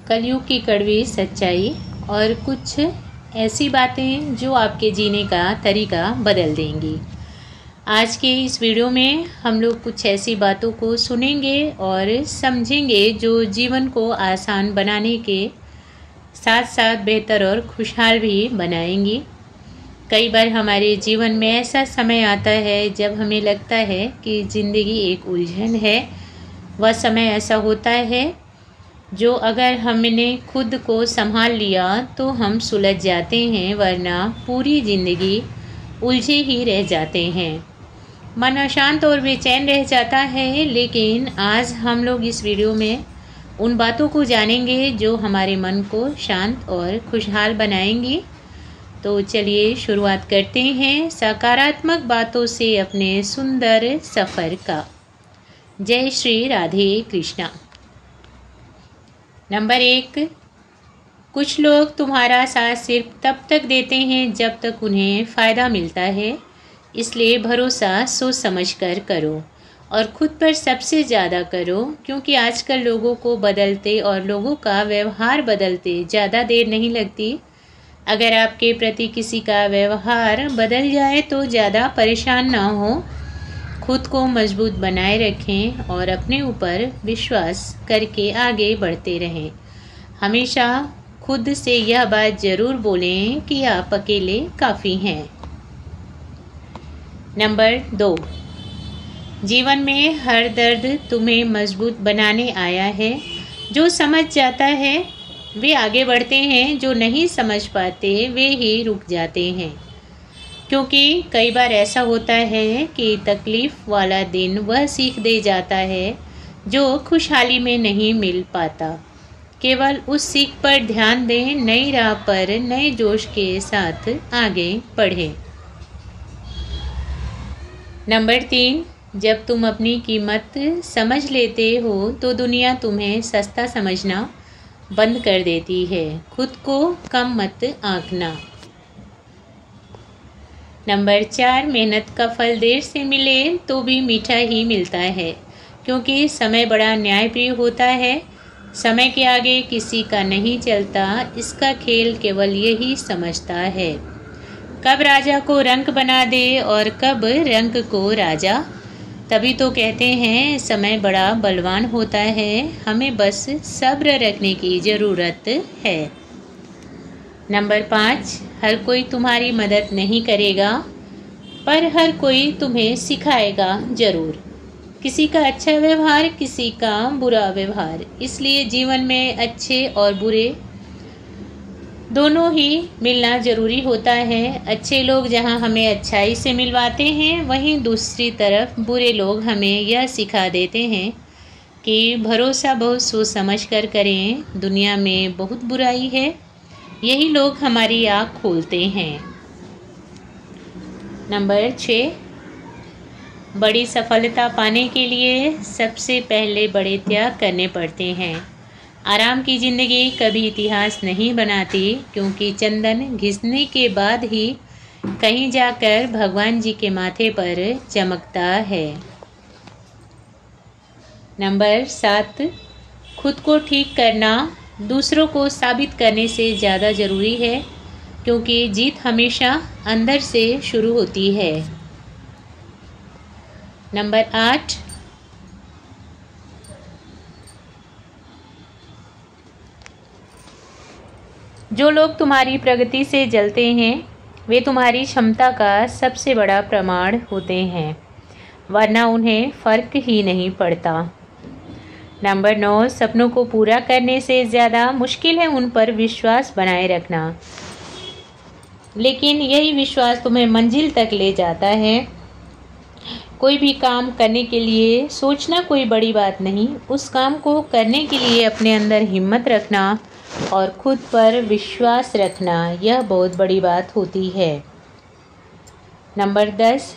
कलयुग की कड़वी सच्चाई और कुछ ऐसी बातें जो आपके जीने का तरीका बदल देंगी। आज के इस वीडियो में हम लोग कुछ ऐसी बातों को सुनेंगे और समझेंगे जो जीवन को आसान बनाने के साथ साथ बेहतर और खुशहाल भी बनाएंगी। कई बार हमारे जीवन में ऐसा समय आता है जब हमें लगता है कि ज़िंदगी एक उलझन है। वह समय ऐसा होता है जो अगर हमने खुद को संभाल लिया तो हम सुलझ जाते हैं, वरना पूरी ज़िंदगी उलझे ही रह जाते हैं। मन अशांत और बेचैन रह जाता है। लेकिन आज हम लोग इस वीडियो में उन बातों को जानेंगे जो हमारे मन को शांत और खुशहाल बनाएंगी। तो चलिए शुरुआत करते हैं सकारात्मक बातों से अपने सुंदर सफ़र का। जय श्री राधे कृष्णा। नंबर 1, कुछ लोग तुम्हारा साथ सिर्फ तब तक देते हैं जब तक उन्हें फ़ायदा मिलता है, इसलिए भरोसा सोच समझ कर करो और ख़ुद पर सबसे ज़्यादा करो, क्योंकि आजकल लोगों को बदलते और लोगों का व्यवहार बदलते ज़्यादा देर नहीं लगती। अगर आपके प्रति किसी का व्यवहार बदल जाए तो ज़्यादा परेशान ना हो। खुद को मजबूत बनाए रखें और अपने ऊपर विश्वास करके आगे बढ़ते रहें। हमेशा खुद से यह बात ज़रूर बोलें कि आप अकेले काफ़ी हैं। नंबर 2, जीवन में हर दर्द तुम्हें मजबूत बनाने आया है। जो समझ जाता है वे आगे बढ़ते हैं, जो नहीं समझ पाते वे ही रुक जाते हैं। क्योंकि कई बार ऐसा होता है कि तकलीफ़ वाला दिन वह सीख दे जाता है जो खुशहाली में नहीं मिल पाता। केवल उस सीख पर ध्यान दें, नई राह पर नए जोश के साथ आगे बढ़ें। नंबर 3, जब तुम अपनी कीमत समझ लेते हो तो दुनिया तुम्हें सस्ता समझना बंद कर देती है। खुद को कम मत आंकना। नंबर 4, मेहनत का फल देर से मिले तो भी मीठा ही मिलता है, क्योंकि समय बड़ा न्यायप्रिय होता है। समय के आगे किसी का नहीं चलता, इसका खेल केवल यही समझता है। कब राजा को रंक बना दे और कब रंक को राजा। तभी तो कहते हैं समय बड़ा बलवान होता है, हमें बस सब्र रखने की ज़रूरत है। नंबर 5, हर कोई तुम्हारी मदद नहीं करेगा, पर हर कोई तुम्हें सिखाएगा ज़रूर। किसी का अच्छा व्यवहार, किसी का बुरा व्यवहार। इसलिए जीवन में अच्छे और बुरे दोनों ही मिलना ज़रूरी होता है। अच्छे लोग जहां हमें अच्छाई से मिलवाते हैं, वहीं दूसरी तरफ बुरे लोग हमें यह सिखा देते हैं कि भरोसा बहुत सोच समझ कर करें। दुनिया में बहुत बुराई है, यही लोग हमारी आँख खोलते हैं। नंबर 6, बड़ी सफलता पाने के लिए सबसे पहले बड़े त्याग करने पड़ते हैं। आराम की ज़िंदगी कभी इतिहास नहीं बनाती, क्योंकि चंदन घिसने के बाद ही कहीं जाकर भगवान जी के माथे पर चमकता है। नंबर 7, खुद को ठीक करना दूसरों को साबित करने से ज़्यादा ज़रूरी है, क्योंकि जीत हमेशा अंदर से शुरू होती है। नंबर 8, जो लोग तुम्हारी प्रगति से जलते हैं वे तुम्हारी क्षमता का सबसे बड़ा प्रमाण होते हैं, वरना उन्हें फ़र्क ही नहीं पड़ता। नंबर 9, सपनों को पूरा करने से ज़्यादा मुश्किल है उन पर विश्वास बनाए रखना, लेकिन यही विश्वास तुम्हें मंजिल तक ले जाता है। कोई भी काम करने के लिए सोचना कोई बड़ी बात नहीं, उस काम को करने के लिए अपने अंदर हिम्मत रखना और खुद पर विश्वास रखना, यह बहुत बड़ी बात होती है। नंबर 10,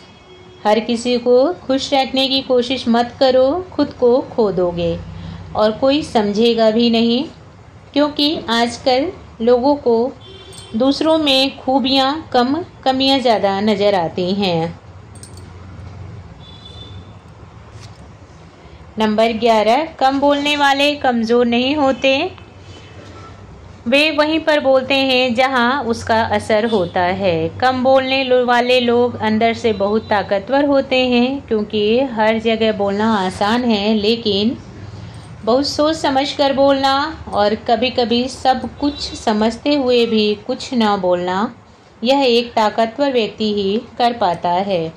हर किसी को खुश रखने की कोशिश मत करो, खुद को खो दोगे और कोई समझेगा भी नहीं, क्योंकि आजकल लोगों को दूसरों में खूबियाँ कम, कमियाँ ज़्यादा नज़र आती हैं। नंबर 11, कम बोलने वाले कमज़ोर नहीं होते, वे वहीं पर बोलते हैं जहां उसका असर होता है। कम बोलने वाले लोग अंदर से बहुत ताकतवर होते हैं, क्योंकि हर जगह बोलना आसान है, लेकिन बहुत सोच समझ कर बोलना और कभी कभी सब कुछ समझते हुए भी कुछ ना बोलना, यह एक ताकतवर व्यक्ति ही कर पाता है।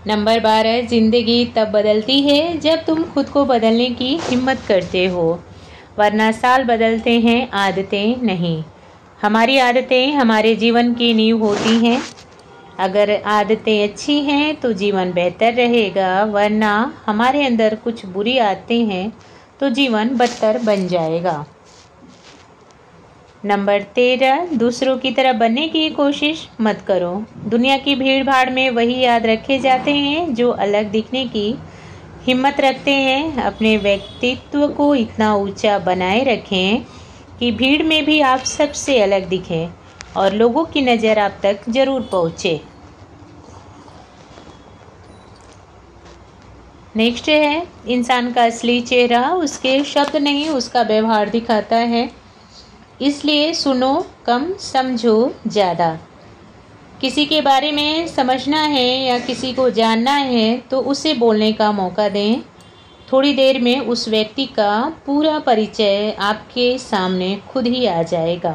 नंबर 12, जिंदगी तब बदलती है जब तुम खुद को बदलने की हिम्मत करते हो, वरना साल बदलते हैं, आदतें नहीं। हमारी आदतें हमारे जीवन की नींव होती हैं। अगर आदतें अच्छी हैं तो जीवन बेहतर रहेगा, वरना हमारे अंदर कुछ बुरी आदतें हैं तो जीवन बदतर बन जाएगा। नंबर 13, दूसरों की तरह बनने की कोशिश मत करो। दुनिया की भीड़ भाड़ में वही याद रखे जाते हैं जो अलग दिखने की हिम्मत रखते हैं। अपने व्यक्तित्व को इतना ऊंचा बनाए रखें कि भीड़ में भी आप सबसे अलग दिखें और लोगों की नज़र आप तक जरूर पहुँचे। नेक्स्ट है, इंसान का असली चेहरा उसके शब्द नहीं, उसका व्यवहार दिखाता है। इसलिए सुनो कम, समझो ज़्यादा। किसी के बारे में समझना है या किसी को जानना है तो उसे बोलने का मौका दें। थोड़ी देर में उस व्यक्ति का पूरा परिचय आपके सामने खुद ही आ जाएगा।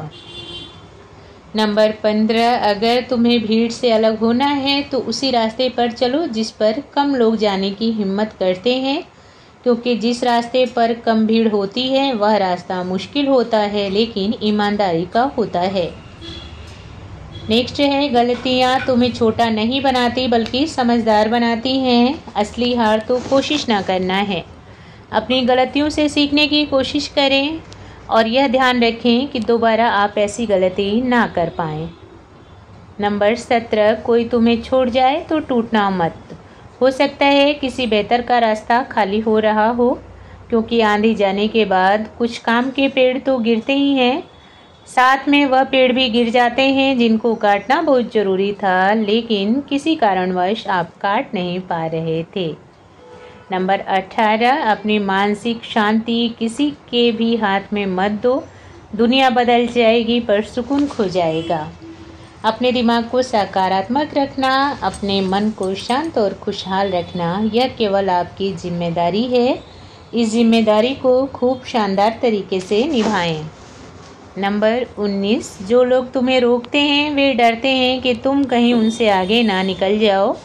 नंबर 15, अगर तुम्हें भीड़ से अलग होना है तो उसी रास्ते पर चलो जिस पर कम लोग जाने की हिम्मत करते हैं, क्योंकि जिस रास्ते पर कम भीड़ होती है वह रास्ता मुश्किल होता है, लेकिन ईमानदारी का होता है। नेक्स्ट है, गलतियाँ तुम्हें छोटा नहीं बनाती बल्कि समझदार बनाती हैं। असली हार तो कोशिश ना करना है। अपनी गलतियों से सीखने की कोशिश करें और यह ध्यान रखें कि दोबारा आप ऐसी गलती ना कर पाएँ। नंबर 17, कोई तुम्हें छोड़ जाए तो टूटना मत। हो सकता है किसी बेहतर का रास्ता खाली हो रहा हो, क्योंकि आंधी जाने के बाद कुछ काम के पेड़ तो गिरते ही हैं, साथ में वह पेड़ भी गिर जाते हैं जिनको काटना बहुत ज़रूरी था, लेकिन किसी कारणवश आप काट नहीं पा रहे थे। नंबर 18, अपनी मानसिक शांति किसी के भी हाथ में मत दो। दुनिया बदल जाएगी पर सुकून खो जाएगा। अपने दिमाग को सकारात्मक रखना, अपने मन को शांत और खुशहाल रखना, यह केवल आपकी जिम्मेदारी है। इस जिम्मेदारी को खूब शानदार तरीके से निभाएं। नंबर 19, जो लोग तुम्हें रोकते हैं वे डरते हैं कि तुम कहीं उनसे आगे ना निकल जाओ।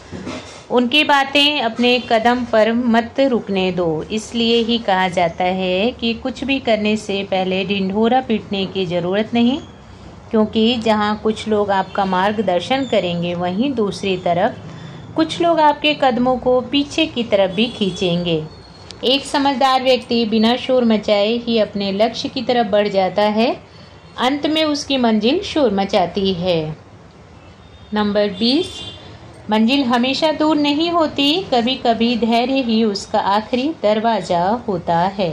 उनकी बातें अपने कदम पर मत रुकने दो। इसलिए ही कहा जाता है कि कुछ भी करने से पहले ढिंढोरा पीटने की ज़रूरत नहीं, क्योंकि जहाँ कुछ लोग आपका मार्गदर्शन करेंगे वहीं दूसरी तरफ कुछ लोग आपके कदमों को पीछे की तरफ भी खींचेंगे। एक समझदार व्यक्ति बिना शोर मचाए ही अपने लक्ष्य की तरफ बढ़ जाता है, अंत में उसकी मंजिल शोर मचाती है। नंबर 20, मंजिल हमेशा दूर नहीं होती, कभी कभी धैर्य ही उसका आखिरी दरवाज़ा होता है।